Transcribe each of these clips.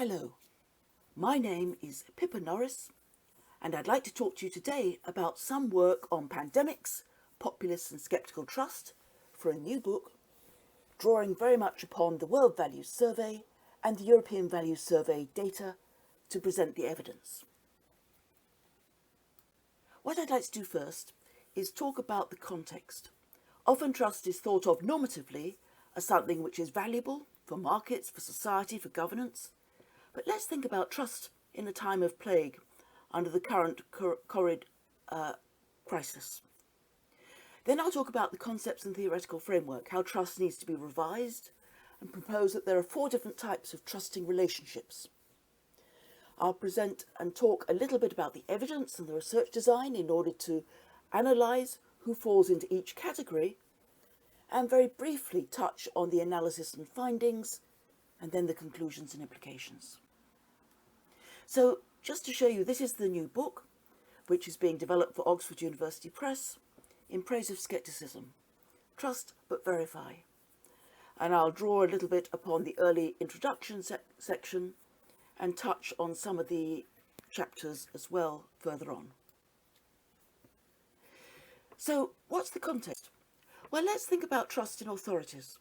Hello, my name is Pippa Norris, and I'd like to talk to you today about some work on pandemics, populists and sceptical trust for a new book, drawing very much upon the World Values Survey and the European Values Survey data to present the evidence. What I'd like to do first is talk about the context. Often trust is thought of normatively as something which is valuable for markets, for society, for governance. But let's think about trust in a time of plague under the current COVID crisis. Then I'll talk about the concepts and theoretical framework, how trust needs to be revised, and propose that there are 4 different types of trusting relationships. I'll present and talk a little bit about the evidence and the research design in order to analyse who falls into each category, and very briefly touch on the analysis and findings, and then the conclusions and implications. So, just to show you, this is the new book, which is being developed for Oxford University Press, In Praise of Scepticism, Trust but Verify. And I'll draw a little bit upon the early introduction section and touch on some of the chapters as well further on. So, what's the context? Well, let's think about trust in authorities.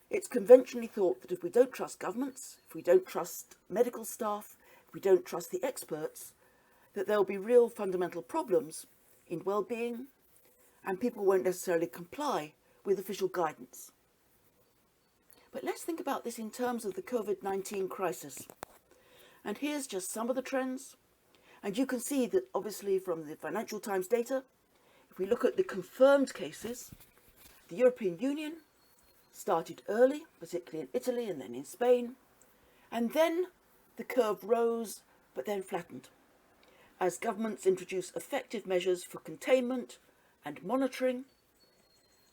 It's conventionally thought that if we don't trust governments, if we don't trust medical staff, if we don't trust the experts, that there will be real fundamental problems in well-being, and people won't necessarily comply with official guidance. But let's think about this in terms of the COVID-19 crisis. And here's just some of the trends. And you can see that obviously from the Financial Times data, if we look at the confirmed cases, the European Union started early, particularly in Italy and then in Spain, and then the curve rose but then flattened as governments introduced effective measures for containment and monitoring,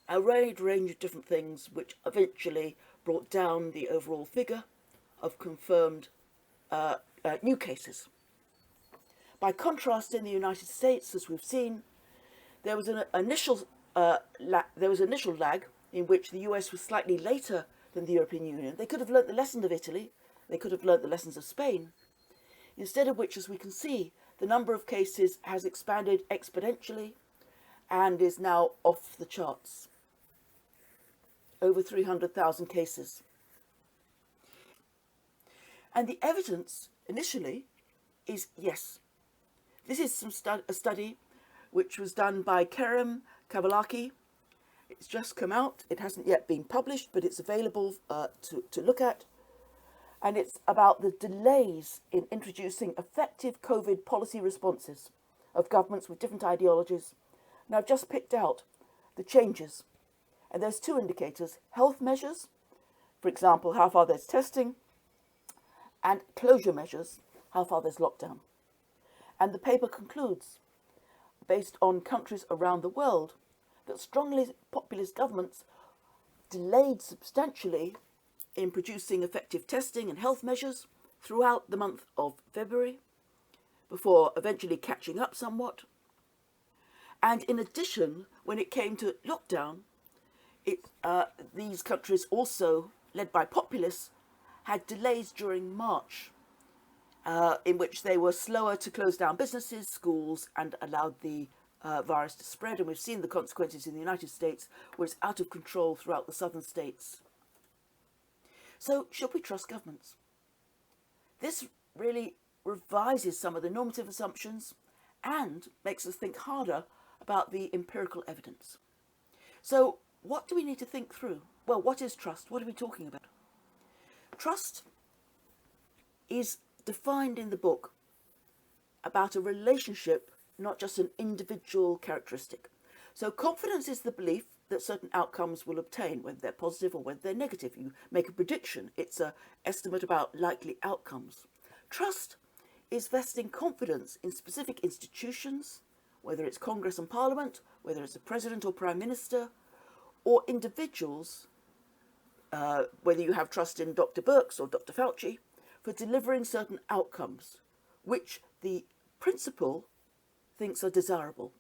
a wide range of different things which eventually brought down the overall figure of confirmed new cases. By contrast, in the United States, as we've seen, there was an initial lag in which the US was slightly later than the European Union. They could have learnt the lessons of Italy, they could have learnt the lessons of Spain, instead of which, as we can see, the number of cases has expanded exponentially and is now off the charts. Over 300,000 cases. And the evidence initially is yes. This is a study which was done by Kerem Kavalaki. It's just come out. It hasn't yet been published, but it's available to look at. And it's about the delays in introducing effective COVID policy responses of governments with different ideologies. And I've just picked out the changes. And there's 2 indicators: health measures, for example, how far there's testing, and closure measures, how far there's lockdown. And the paper concludes, based on countries around the world, that strongly populist governments delayed substantially in producing effective testing and health measures throughout the month of February, before eventually catching up somewhat. And in addition, when it came to lockdown, these countries also, led by populists, had delays during March, in which they were slower to close down businesses, schools, and allowed the virus to spread. And we've seen the consequences in the United States, where it's out of control throughout the southern states. So, should we trust governments? This really revises some of the normative assumptions and makes us think harder about the empirical evidence. So, what do we need to think through? Well, what is trust? What are we talking about? Trust is defined in the book about a relationship, not just an individual characteristic. So confidence is the belief that certain outcomes will obtain, whether they're positive or whether they're negative. You make a prediction. It's an estimate about likely outcomes. Trust is vesting confidence in specific institutions, whether it's Congress and Parliament, whether it's a president or prime minister, or individuals, whether you have trust in Dr. Birx or Dr. Fauci, for delivering certain outcomes, which the principal thinks are desirable.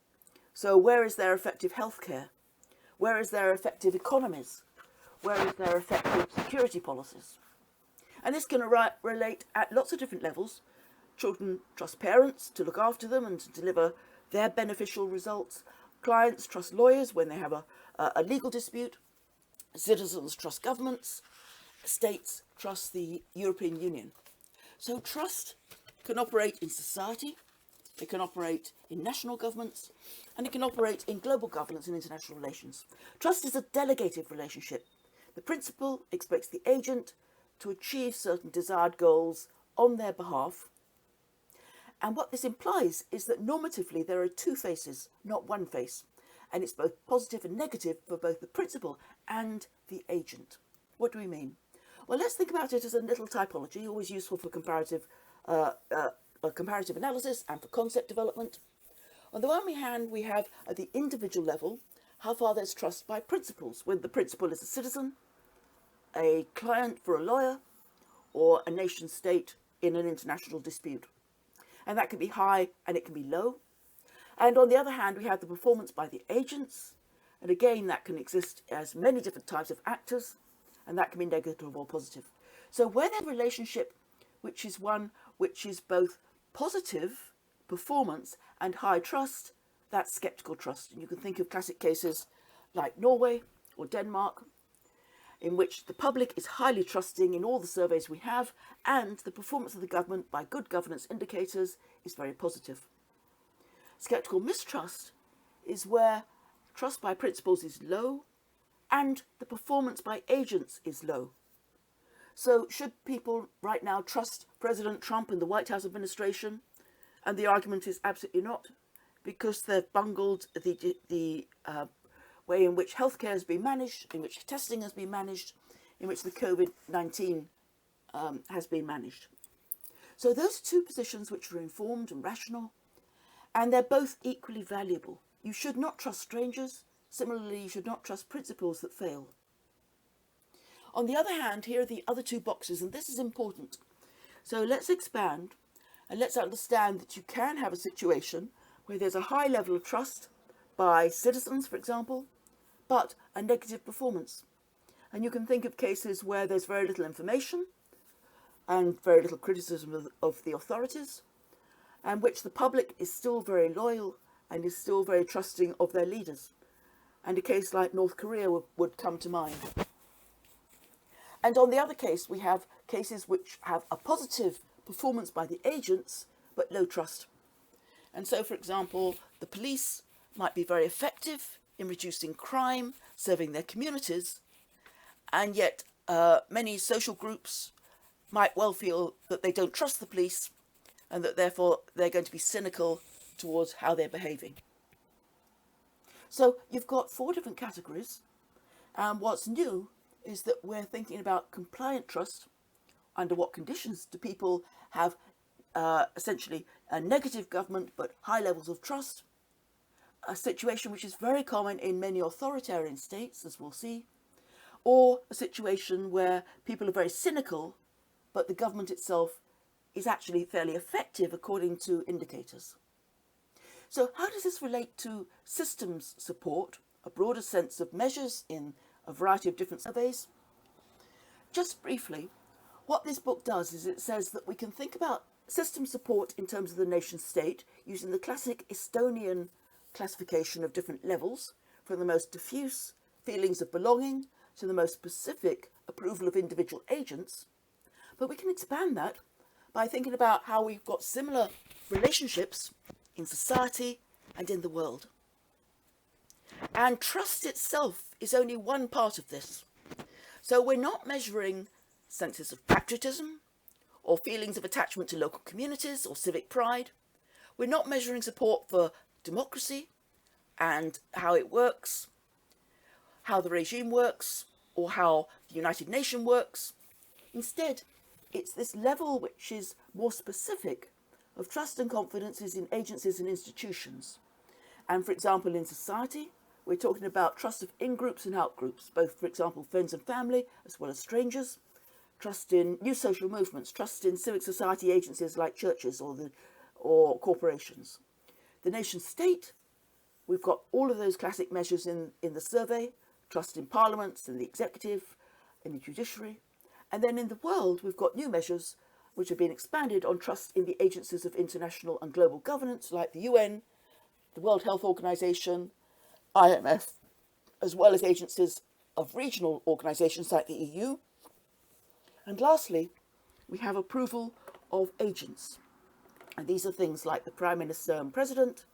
So where is their effective healthcare? Where is their effective economies? Where is their effective security policies? And this can relate at lots of different levels. Children trust parents to look after them and to deliver their beneficial results. Clients trust lawyers when they have a legal dispute. Citizens trust governments. States trust the European Union. So trust can operate in society, it can operate in national governments, and it can operate in global governance and international relations. Trust is a delegated relationship. The principal expects the agent to achieve certain desired goals on their behalf. And what this implies is that normatively there are two faces, not one face. And it's both positive and negative for both the principal and the agent. What do we mean? Well, let's think about it as a little typology, always useful for comparative analysis and for concept development. On the one hand, we have at the individual level how far there's trust by principals, whether the principal is a citizen, a client for a lawyer, or a nation state in an international dispute. And that can be high and it can be low. And on the other hand, we have the performance by the agents. And again, that can exist as many different types of actors, and that can be negative or positive. So where there's a relationship which is one which is both positive performance and high trust, that's sceptical trust. And you can think of classic cases like Norway or Denmark, in which the public is highly trusting in all the surveys we have, and the performance of the government by good governance indicators is very positive. Sceptical mistrust is where trust by principals is low and the performance by agents is low. So should people right now trust President Trump and the White House administration? And the argument is absolutely not, because they've bungled the way in which healthcare has been managed, in which testing has been managed, in which the COVID-19 has been managed. So those are two positions which are informed and rational, and they're both equally valuable. You should not trust strangers. Similarly, you should not trust principles that fail. On the other hand, here are the other two boxes, and this is important. So let's expand and let's understand that you can have a situation where there's a high level of trust by citizens, for example, but a negative performance. And you can think of cases where there's very little information and very little criticism of the authorities, and which the public is still very loyal and is still very trusting of their leaders. And a case like North Korea would come to mind. And on the other case, we have cases which have a positive performance by the agents, but low trust. And so, for example, the police might be very effective in reducing crime, serving their communities, and yet many social groups might well feel that they don't trust the police and that therefore they're going to be cynical towards how they're behaving. So you've got four different categories, and what's new is that we're thinking about compliant trust. Under what conditions do people have essentially a negative government but high levels of trust? A situation which is very common in many authoritarian states, as we'll see, or a situation where people are very cynical but the government itself is actually fairly effective according to indicators. So how does this relate to systems support, a broader sense of measures in a variety of different surveys? Just briefly, what this book does is it says that we can think about system support in terms of the nation state using the classic Estonian classification of different levels, from the most diffuse feelings of belonging to the most specific approval of individual agents. But we can expand that by thinking about how we've got similar relationships in society and in the world. And trust itself is only one part of this. So we're not measuring senses of patriotism or feelings of attachment to local communities or civic pride. We're not measuring support for democracy and how it works, how the regime works, or how the United Nations works. Instead, it's this level which is more specific of trust and confidences in agencies and institutions. And for example, in society, we're talking about trust of in-groups and out-groups, both, for example, friends and family, as well as strangers, trust in new social movements, trust in civic society agencies like churches or corporations. The nation state, we've got all of those classic measures in the survey, trust in parliaments, in the executive, in the judiciary. And then in the world, we've got new measures which have been expanded on trust in the agencies of international and global governance like the UN, the World Health Organization, IMF, as well as agencies of regional organizations like the EU. And lastly, we have approval of agents. And these are things like the Prime Minister and President,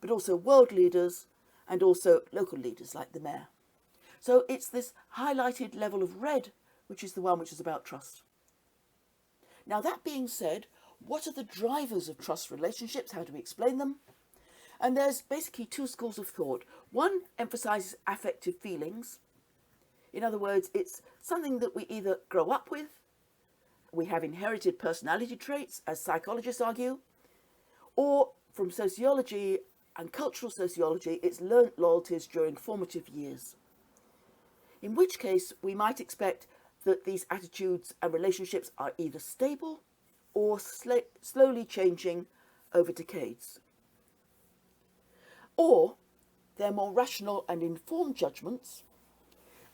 but also world leaders and also local leaders like the Mayor. So it's this highlighted level of red, which is the one which is about trust. Now, that being said, what are the drivers of trust relationships? How do we explain them? And there's basically two schools of thought. One emphasizes affective feelings. In other words, it's something that we either grow up with, we have inherited personality traits, as psychologists argue, or from sociology and cultural sociology, it's learnt loyalties during formative years. In which case, we might expect that these attitudes and relationships are either stable or slowly changing over decades. Or they're more rational and informed judgments.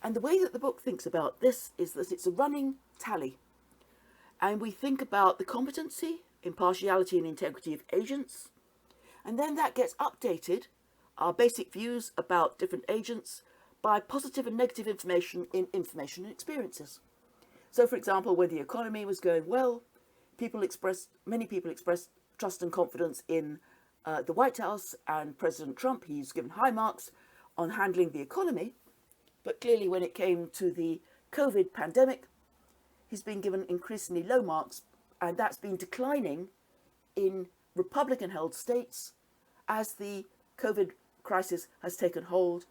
And the way that the book thinks about this is that it's a running tally. And we think about the competency, impartiality and integrity of agents. And then that gets updated, our basic views about different agents, by positive and negative information in information and experiences. So, for example, when the economy was going well, many people expressed trust and confidence in the White House and President Trump. He's given high marks on handling the economy, but clearly when it came to the COVID pandemic, he's been given increasingly low marks, and that's been declining in Republican-held states as the COVID crisis has taken hold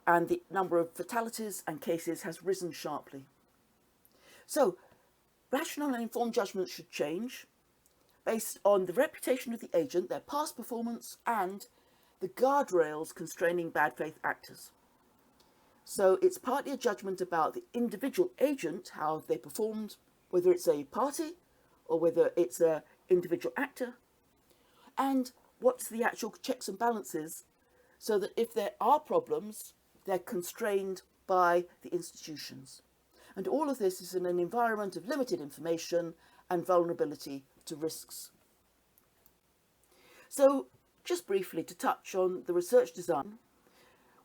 and the number of fatalities and cases has risen sharply. So, rational and informed judgments should change based on the reputation of the agent, their past performance, and the guardrails constraining bad faith actors. So it's partly a judgment about the individual agent, how they performed, whether it's a party or whether it's an individual actor, and what's the actual checks and balances, so that if there are problems, they're constrained by the institutions. And all of this is in an environment of limited information and vulnerability to risks. So, just briefly to touch on the research design,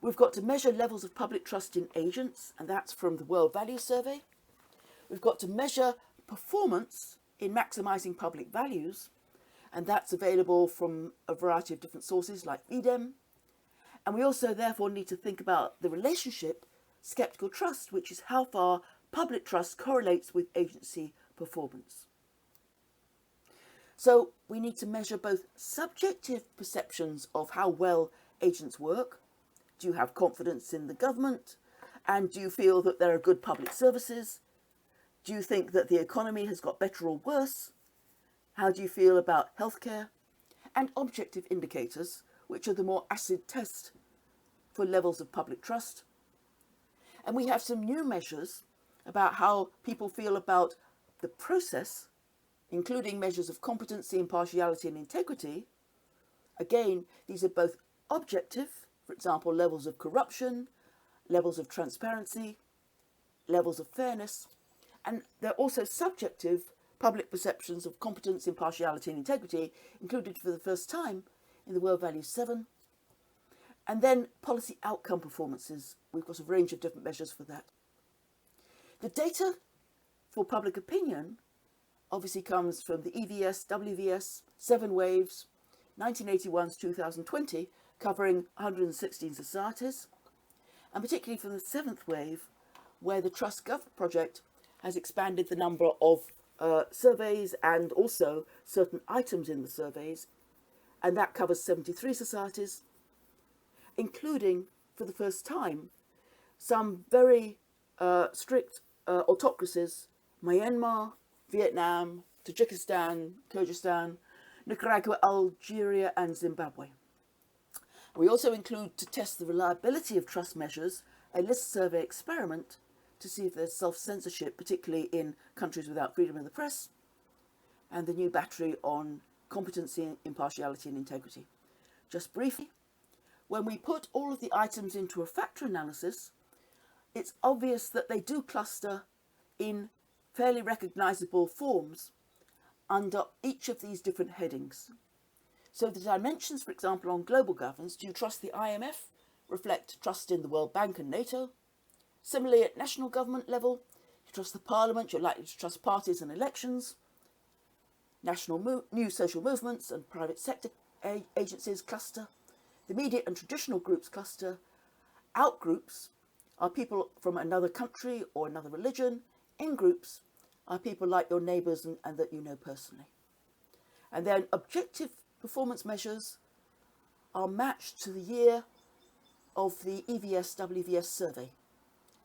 we've got to measure levels of public trust in agents, and that's from the World Values Survey. We've got to measure performance in maximising public values, and that's available from a variety of different sources like VDEM. And we also therefore need to think about the relationship skeptical trust, which is how far public trust correlates with agency performance. So we need to measure both subjective perceptions of how well agents work. Do you have confidence in the government? And do you feel that there are good public services? Do you think that the economy has got better or worse? How do you feel about healthcare? And objective indicators, which are the more acid test for levels of public trust. And we have some new measures about how people feel about the process, including measures of competency, impartiality and integrity. Again, these are both objective, for example, levels of corruption, levels of transparency, levels of fairness, and they're also subjective public perceptions of competence, impartiality and integrity, included for the first time in the World Values 7. And then policy outcome performances. We've got a range of different measures for that. The data for public opinion obviously comes from the EVS, WVS, 7 waves, 1981 to 2020, covering 116 societies, and particularly from the 7th wave, where the Trust Gov project has expanded the number of surveys and also certain items in the surveys, and that covers 73 societies, including, for the first time, some very strict autocracies: Myanmar, Vietnam, Tajikistan, Kyrgyzstan, Nicaragua, Algeria and Zimbabwe. We also include, to test the reliability of trust measures, a list survey experiment to see if there's self-censorship, particularly in countries without freedom of the press, and the new battery on competency, impartiality and integrity. Just briefly, when we put all of the items into a factor analysis, it's obvious that they do cluster in fairly recognisable forms under each of these different headings. So the dimensions, for example, on global governance, do you trust the IMF, reflect trust in the World Bank and NATO. Similarly, at national government level, you trust the Parliament, you're likely to trust parties and elections. National new social movements and private sector agencies cluster. The immediate and traditional groups cluster. Out-groups are people from another country or another religion. In-groups are people like your neighbours and that you know personally. And then objective performance measures are matched to the year of the EVS WVS survey.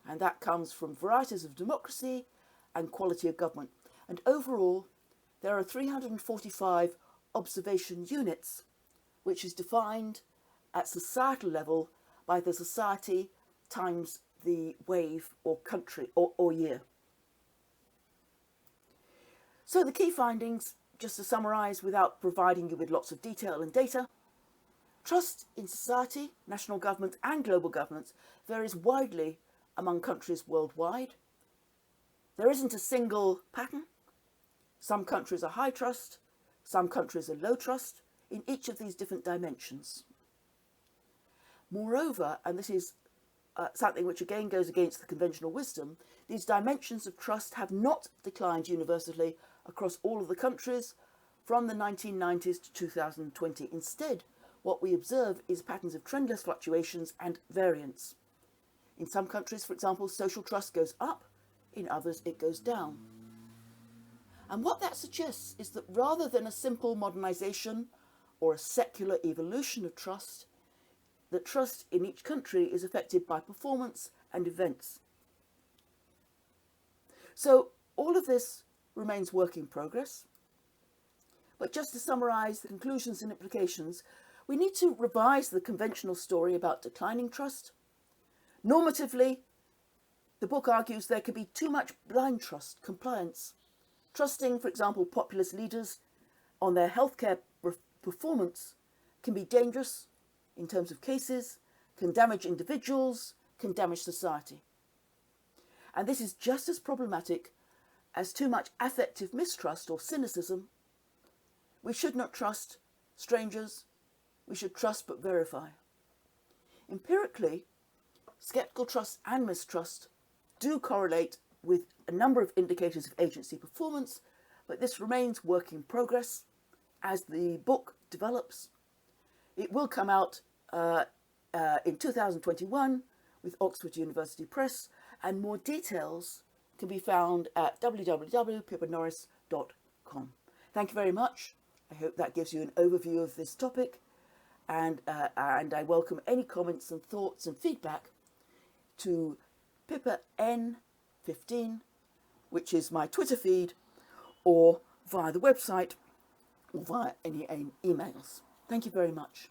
And that comes from varieties of democracy and quality of government. And overall, there are 345 observation units, which is defined at societal level by the society times the wave or country or year. So the key findings, just to summarise without providing you with lots of detail and data: trust in society, national government and global governance varies widely among countries worldwide. There isn't a single pattern. Some countries are high trust, some countries are low trust in each of these different dimensions. Moreover, and this is something which again goes against the conventional wisdom, these dimensions of trust have not declined universally across all of the countries from the 1990s to 2020. Instead, what we observe is patterns of trendless fluctuations and variance. In some countries, for example, social trust goes up, in others it goes down. And what that suggests is that rather than a simple modernisation or a secular evolution of trust, that trust in each country is affected by performance and events. So all of this remains work in progress. But just to summarise the conclusions and implications, we need to revise the conventional story about declining trust. Normatively, the book argues there could be too much blind trust, compliance. Trusting, for example, populist leaders on their healthcare performance can be dangerous in terms of cases, can damage individuals, can damage society. And this is just as problematic as too much affective mistrust or cynicism. We should not trust strangers, we should trust but verify. Empirically, sceptical trust and mistrust do correlate with a number of indicators of agency performance, but this remains work in progress as the book develops. It will come out in 2021 with Oxford University Press, and more details can be found at www.pippanorris.com. Thank you very much. I hope that gives you an overview of this topic, and I welcome any comments and thoughts and feedback to Pippa N15, which is my Twitter feed, or via the website, or via any emails. Thank you very much.